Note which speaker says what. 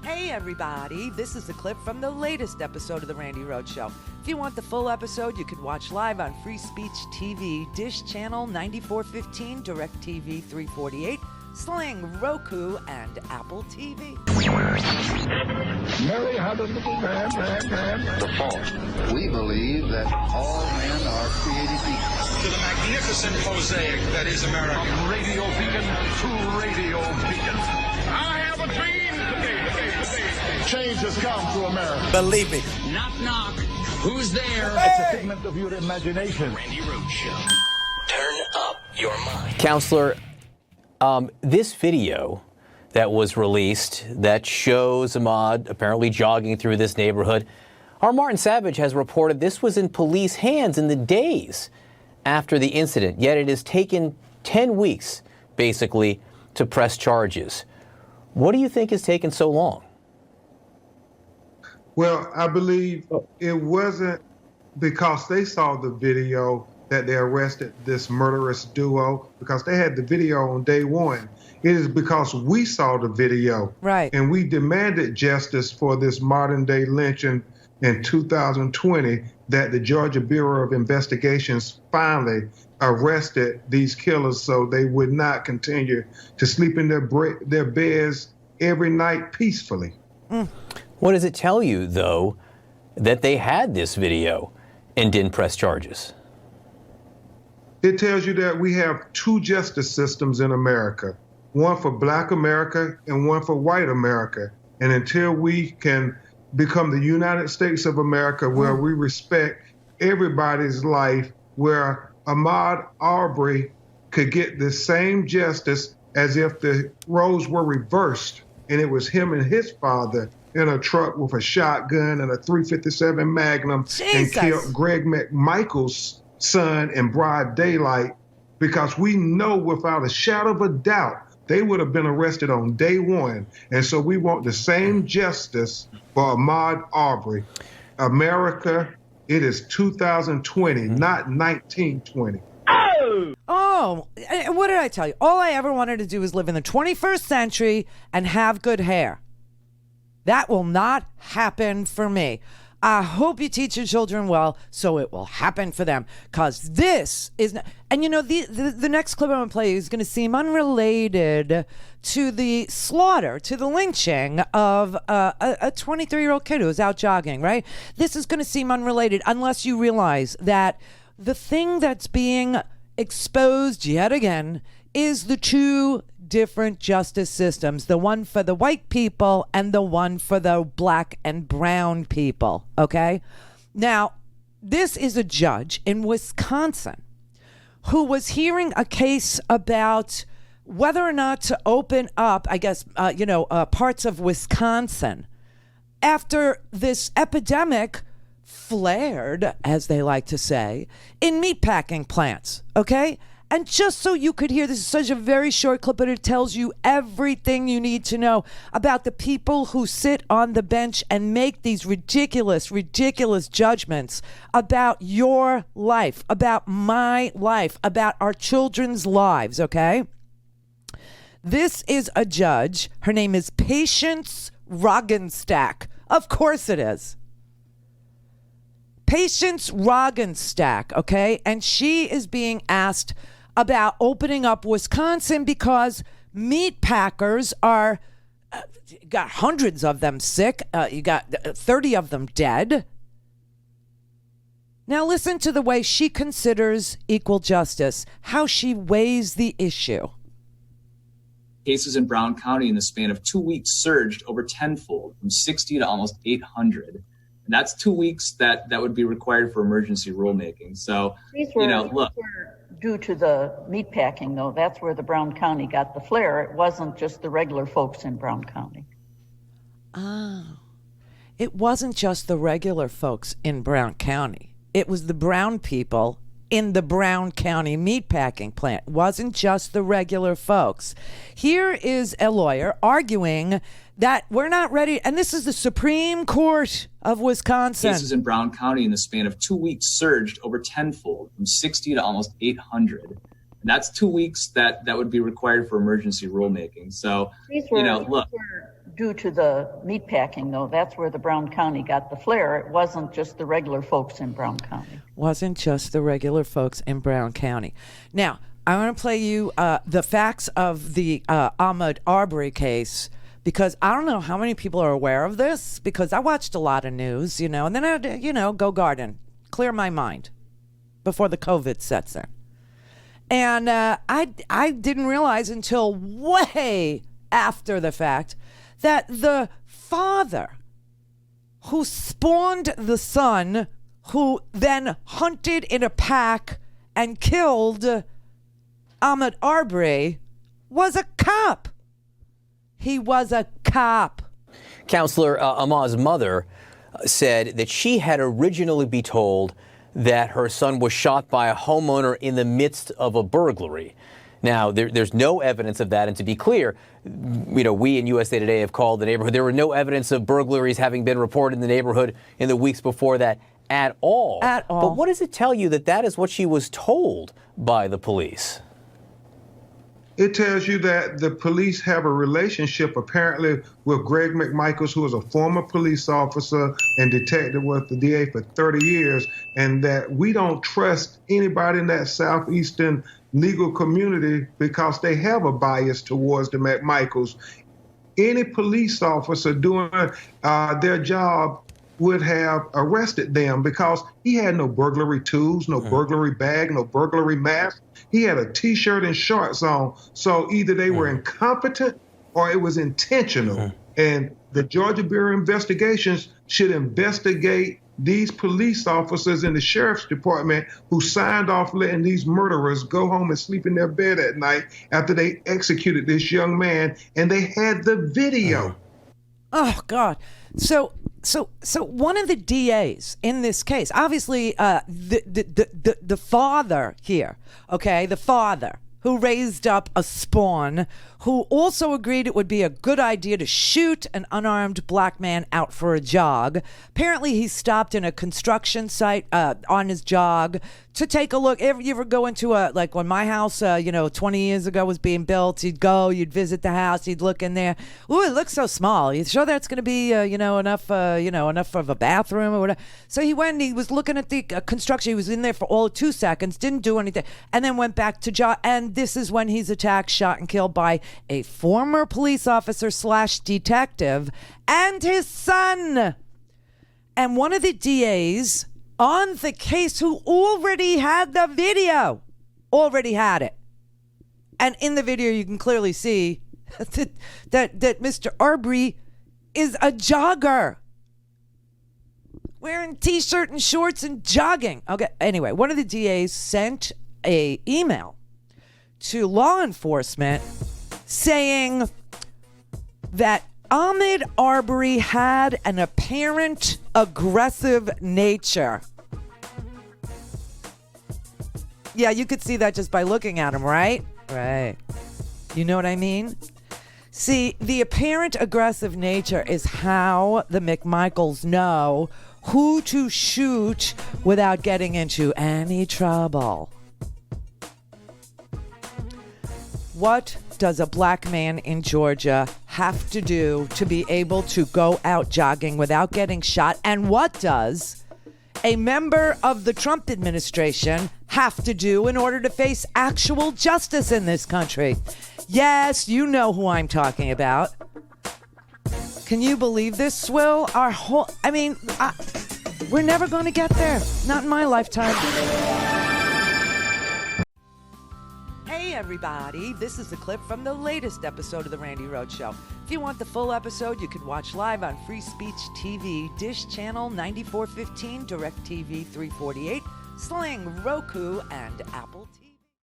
Speaker 1: Hey everybody, this is a clip from the latest episode of the Randi Rhodes Show. If you want the full episode, you can watch live on Free Speech TV, Dish Channel 9415, DirecTV 348, Sling, Roku, and Apple TV.
Speaker 2: Mary had a little man.
Speaker 3: The fault. We believe that all men are created equal.
Speaker 4: To the magnificent mosaic that is America.
Speaker 2: From radio beacon to radio beacon. I have a dream. Change has come to America.
Speaker 5: Believe me.
Speaker 6: Knock, knock. Who's there?
Speaker 2: It's a figment of your imagination.
Speaker 6: Randi Rhodes Show. Turn up your mind.
Speaker 5: Counselor, this video that was released that shows Ahmad apparently jogging through this neighborhood, our Martin Savage has reported this was in police hands in the days after the incident, yet it has taken 10 weeks, basically, to press charges. What do you think has taken so long?
Speaker 7: Well, I believe it wasn't because they saw the video that they arrested this murderous duo, because they had the video on day one. It is because we saw the video.
Speaker 1: Right.
Speaker 7: And we demanded justice for this modern day lynching in 2020 that the Georgia Bureau of Investigations finally arrested these killers so they would not continue to sleep in their beds every night peacefully.
Speaker 5: What does it tell you, though, that they had this video and didn't press charges?
Speaker 7: It tells you that we have two justice systems in America, one for Black America and one for white America. And until we can become the United States of America, where we respect everybody's life, where Ahmad Arbery could get the same justice as if the roles were reversed and it was him and his father in a truck with a shotgun and a .357 Magnum and killed Greg McMichael's son in broad daylight, because we know without a shadow of a doubt they would have been arrested on day one. And so we want the same justice for Ahmad Arbery. America, it is 2020, not 1920.
Speaker 1: Oh, what did I tell you? All I ever wanted to do was live in the 21st century and have good hair. That will not happen for me. I hope you teach your children well so it will happen for them, because this is not, and you know, the next clip I'm going to play is going to seem unrelated to the slaughter, to the lynching of a 23-year-old kid who was out jogging, right? This is going to seem unrelated unless you realize that the thing that's being exposed yet again is the two different justice systems, the one for the white people and the one for the black and brown people, okay? Now, this is a judge in Wisconsin who was hearing a case about whether or not to open up, I guess, parts of Wisconsin after this epidemic flared, as they like to say, in meatpacking plants, okay? And just so you could hear, this is such a very short clip, but it tells you everything you need to know about the people who sit on the bench and make these ridiculous, ridiculous judgments about your life, about my life, about our children's lives, okay? This is a judge. Her name is Patience Roggenstack. Of course it is. Patience Roggenstack, okay? And she is being asked about opening up Wisconsin because meat packers are, got hundreds of them sick. You got 30 of them dead. Now listen to the way she considers equal justice, how she weighs the issue.
Speaker 8: Cases in Brown County in the span of 2 weeks surged over tenfold, from 60 to almost 800. And that's 2 weeks that would be required for emergency rulemaking. So, look.
Speaker 9: Due to the meatpacking, though, that's where the Brown County got the flare. It wasn't just the regular folks in Brown County.
Speaker 1: Oh, it wasn't just the regular folks in Brown County. It was the brown people in the Brown County meatpacking plant. It wasn't just the regular folks. Here is a lawyer arguing that we're not ready, and this is the Supreme Court of Wisconsin.
Speaker 8: Cases in Brown County in the span of 2 weeks surged over tenfold, from 60 to almost 800. And that's 2 weeks that would be required for emergency rulemaking. So, look.
Speaker 9: Due to the meatpacking, though, that's where the Brown County got the flair. It wasn't just the regular folks in Brown County.
Speaker 1: Wasn't just the regular folks in Brown County. Now, I want to play you the facts of the Ahmad Arbery case, because I don't know how many people are aware of this, because I watched a lot of news, and then I had to, go garden, clear my mind before the COVID sets in. And I didn't realize until way after the fact that the father who spawned the son, who then hunted in a pack and killed Ahmad Arbery, was a cop. He was a cop.
Speaker 5: Counselor, Ahmad's mother said that she had originally been told that her son was shot by a homeowner in the midst of a burglary. Now, there's no evidence of that, and to be clear, we in USA Today have called the neighborhood. There were no evidence of burglaries having been reported in the neighborhood in the weeks before that at all.
Speaker 1: At all.
Speaker 5: But what does it tell you that is what she was told by the police?
Speaker 7: It tells you that the police have a relationship apparently with Greg McMichaels, who is a former police officer and detective with the DA for 30 years, and that we don't trust anybody in that southeastern legal community because they have a bias towards the McMichaels. Any police officer doing their job would have arrested them because he had no burglary tools, no burglary bag, no burglary mask. He had a T-shirt and shorts on. So either they were incompetent or it was intentional. And the Georgia Bureau of Investigations should investigate these police officers in the sheriff's department who signed off letting these murderers go home and sleep in their bed at night after they executed this young man, and they had the video.
Speaker 1: Oh, God. So one of the DAs in this case, obviously the father here, okay, the father who raised up a spawn, who also agreed it would be a good idea to shoot an unarmed black man out for a jog. Apparently he stopped in a construction site on his jog to take a look. You ever go into like when my house, 20 years ago was being built, you'd visit the house, you'd look in there. Ooh, it looks so small. You sure that's going to be, enough of a bathroom or whatever? So he went and he was looking at the construction. He was in there for all of 2 seconds, didn't do anything, and then went back to jog. And this is when he's attacked, shot, and killed by a former police officer / detective and his son. And one of the DAs on the case who already had the video, already had it. And in the video, you can clearly see that Mr. Arbery is a jogger, wearing T-shirt and shorts and jogging. Okay. Anyway, one of the DAs sent a email to law enforcement saying that Ahmad Arbery had an apparent aggressive nature. Yeah, you could see that just by looking at him, right? Right. You know what I mean? See, the apparent aggressive nature is how the McMichaels know who to shoot without getting into any trouble. What does a black man in Georgia have to do to be able to go out jogging without getting shot? And what does a member of the Trump administration have to do in order to face actual justice in this country? Yes, you know who I'm talking about. Can you believe this, Swill? We're never going to get there. Not in my lifetime. Hey everybody, this is a clip from the latest episode of the Randi Rhodes Show. If you want the full episode, you can watch live on Free Speech TV, Dish Channel 9415, DirecTV 348, Sling, Roku, and Apple TV.